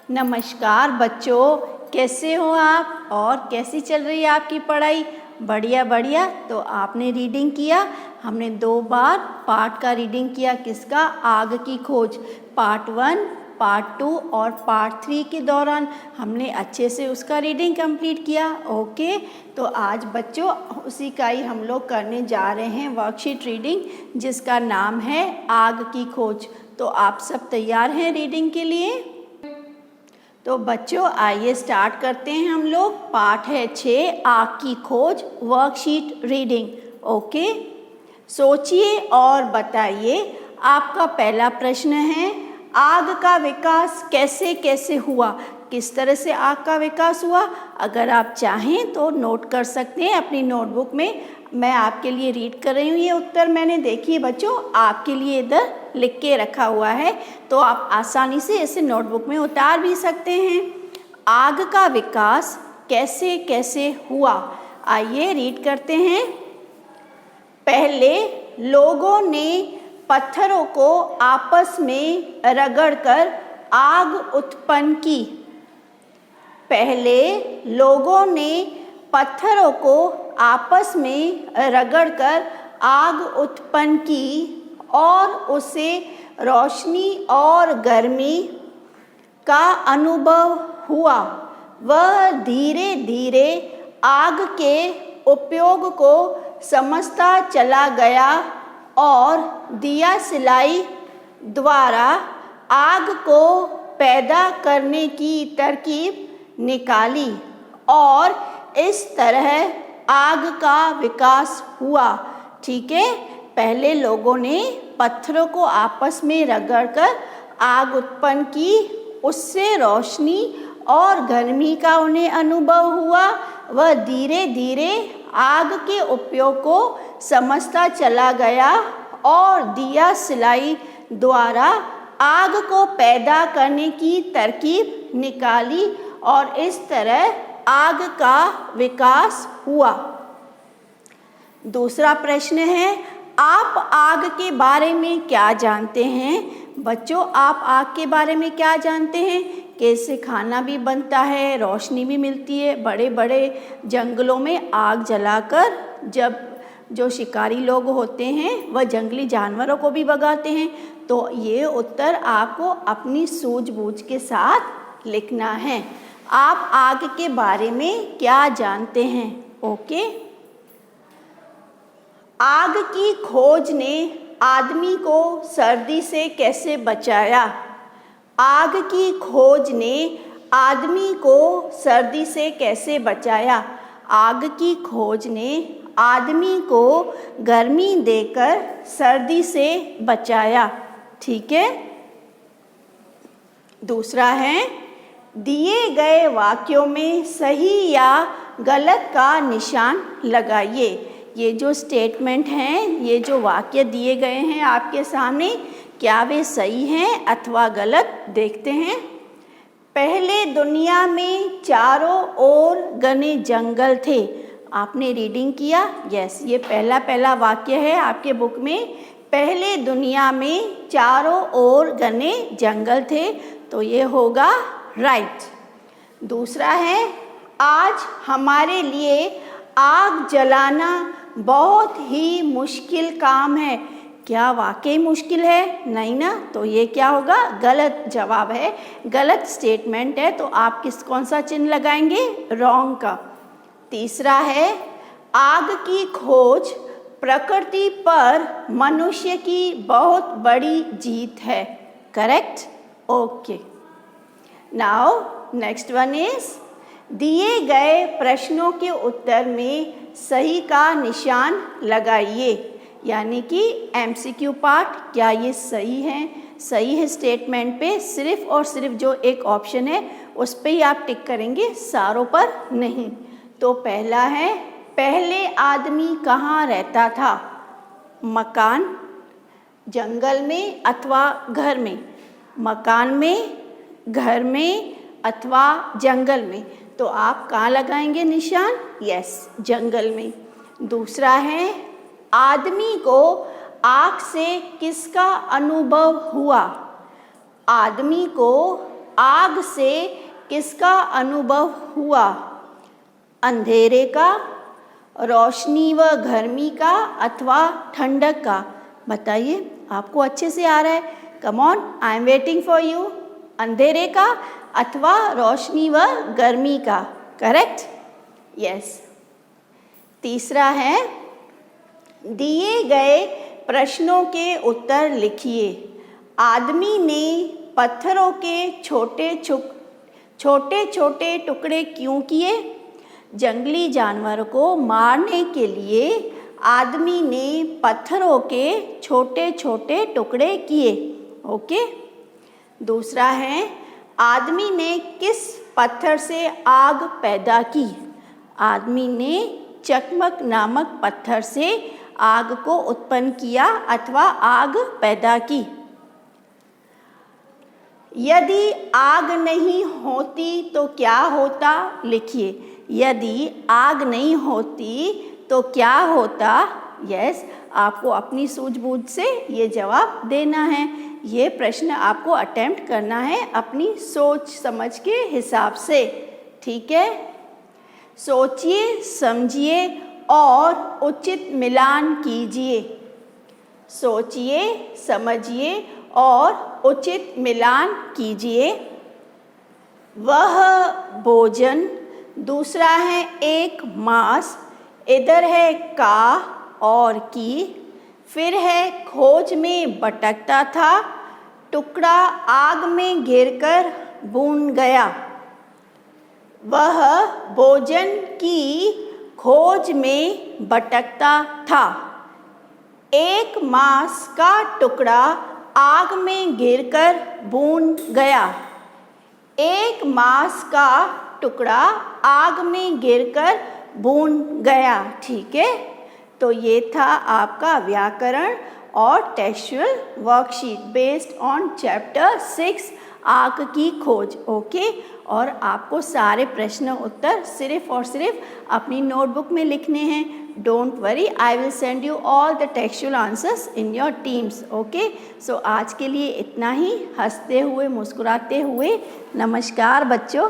नमस्कार बच्चों, कैसे हो आप और कैसी चल रही है आपकी पढ़ाई? बढ़िया बढ़िया। तो आपने रीडिंग किया। हमने 2 बार पार्ट का रीडिंग किया। किसका? आग की खोज, पार्ट 1, पार्ट 2 और पार्ट 3 के दौरान हमने अच्छे से उसका रीडिंग कंप्लीट किया। ओके, तो आज बच्चों उसी का ही हम लोग करने जा रहे हैं वर्कशीट रीडिंग, जिसका नाम है आग की खोज। तो आप सब तैयार हैं रीडिंग के लिए? तो बच्चों आइए स्टार्ट करते हैं। हम लोग पाठ है 6, आग की खोज, वर्कशीट रीडिंग। ओके, सोचिए और बताइए। आपका पहला प्रश्न है, आग का विकास कैसे कैसे हुआ? किस तरह से आग का विकास हुआ? अगर आप चाहें तो नोट कर सकते हैं अपनी नोटबुक में। मैं आपके लिए रीड कर रही हूँ। ये उत्तर मैंने देखिए बच्चों आपके लिए इधर लिख के रखा हुआ है, तो आप आसानी से इसे नोटबुक में उतार भी सकते हैं। आग का विकास कैसे कैसे हुआ? आइए रीड करते हैं। पहले लोगों ने पत्थरों को आपस में रगड़कर आग उत्पन्न की। पहले लोगों ने पत्थरों को आपस में रगड़कर आग उत्पन्न की और उसे रोशनी और गर्मी का अनुभव हुआ। वह धीरे धीरे आग के उपयोग को समझता चला गया और दिया सिलाई द्वारा आग को पैदा करने की तरकीब निकाली और इस तरह आग का विकास हुआ। ठीक है, पहले लोगों ने पत्थरों को आपस में रगड़कर आग उत्पन्न की, उससे रोशनी और गर्मी का उन्हें अनुभव हुआ। वह धीरे धीरे आग के उपयोग को समझता चला गया और दिया सिलाई द्वारा आग को पैदा करने की तरकीब निकाली और इस तरह आग का विकास हुआ। दूसरा प्रश्न है, आप आग के बारे में क्या जानते हैं? बच्चों आप आग के बारे में क्या जानते हैं? कैसे खाना भी बनता है, रोशनी भी मिलती है। बड़े बड़े जंगलों में आग जलाकर जब जो शिकारी लोग होते हैं वह जंगली जानवरों को भी भगाते हैं। तो ये उत्तर आपको अपनी सूझबूझ के साथ लिखना है। आप आग के बारे में क्या जानते हैं? ओके, आग की खोज ने आदमी को सर्दी से कैसे बचाया? आग की खोज ने आदमी को सर्दी से कैसे बचाया? आग की खोज ने आदमी को गर्मी देकर सर्दी से बचाया। ठीक है। दूसरा है, दिए गए वाक्यों में सही या गलत का निशान लगाइए। ये जो स्टेटमेंट हैं, ये जो वाक्य दिए गए हैं आपके सामने, क्या वे सही हैं अथवा गलत? देखते हैं। पहले दुनिया में चारों ओर घने जंगल थे। आपने रीडिंग किया? यस, ये पहला वाक्य है आपके बुक में। पहले दुनिया में चारों ओर घने जंगल थे, तो ये होगा राइट। दूसरा है, आज हमारे लिए आग जलाना बहुत ही मुश्किल काम है। क्या वाकई मुश्किल है? नहीं ना, तो ये क्या होगा? गलत जवाब है, गलत स्टेटमेंट है। तो आप कौन सा चिन्ह लगाएंगे? रॉन्ग का। तीसरा है, आग की खोज प्रकृति पर मनुष्य की बहुत बड़ी जीत है। Correct? Okay. Now next one is, दिए गए प्रश्नों के उत्तर में सही का निशान लगाइए। यानी कि एमसीक्यू पार्ट, क्या ये सही है? सही है स्टेटमेंट पे सिर्फ और सिर्फ जो एक ऑप्शन है उस पे ही आप टिक करेंगे, सारों पर नहीं। तो पहला है, पहले आदमी कहाँ रहता था? मकान, जंगल में अथवा घर में? मकान में, घर में अथवा जंगल में? तो आप कहाँ लगाएंगे निशान? यस, जंगल में। दूसरा है, आदमी को आग से किसका अनुभव हुआ? आदमी को आग से किसका अनुभव हुआ? अंधेरे का, रोशनी व गर्मी का अथवा ठंडक का? बताइए, आपको अच्छे से आ रहा है? Come on, I am waiting for you. अंधेरे का अथवा रोशनी व गर्मी का? Correct, yes. तीसरा है, दिए गए प्रश्नों के उत्तर लिखिए। आदमी ने पत्थरों के छोटे छोटे टुकड़े क्यों किए? जंगली जानवर को मारने के लिए आदमी ने पत्थरों के छोटे छोटे टुकड़े किए। ओके। दूसरा है, आदमी ने किस पत्थर से आग पैदा की? आदमी ने चकमक नामक पत्थर से आग को उत्पन्न किया अथवा आग पैदा की। यदि आग नहीं होती तो क्या होता? लिखिए, यदि आग नहीं होती तो क्या होता? यस, आपको अपनी सूझबूझ से ये जवाब देना है। ये प्रश्न आपको अटेम्प्ट करना है अपनी सोच समझ के हिसाब से, ठीक है? सोचिए, समझिए और उचित मिलान कीजिए। सोचिए, समझिए और उचित मिलान कीजिए। वह भोजन, दूसरा है एक मांस, इधर है का और की, फिर है खोज में भटकता था, टुकड़ा आग में गिरकर भून गया। वह भोजन की खोज में भटकता था। एक मांस का टुकड़ा आग में गिरकर भून गया। एक मांस का टुकड़ा आग में गिरकर भून गया, ठीक है? तो ये था आपका व्याकरण और textual worksheet based on chapter 6 आग की खोज। ओके, और आपको सारे प्रश्न उत्तर सिर्फ और सिर्फ अपनी नोटबुक में लिखने हैं। Don't worry, I will send you all the textual answers in your teams. Okay, so आज के लिए इतना ही। हंसते हुए मुस्कुराते हुए नमस्कार बच्चों।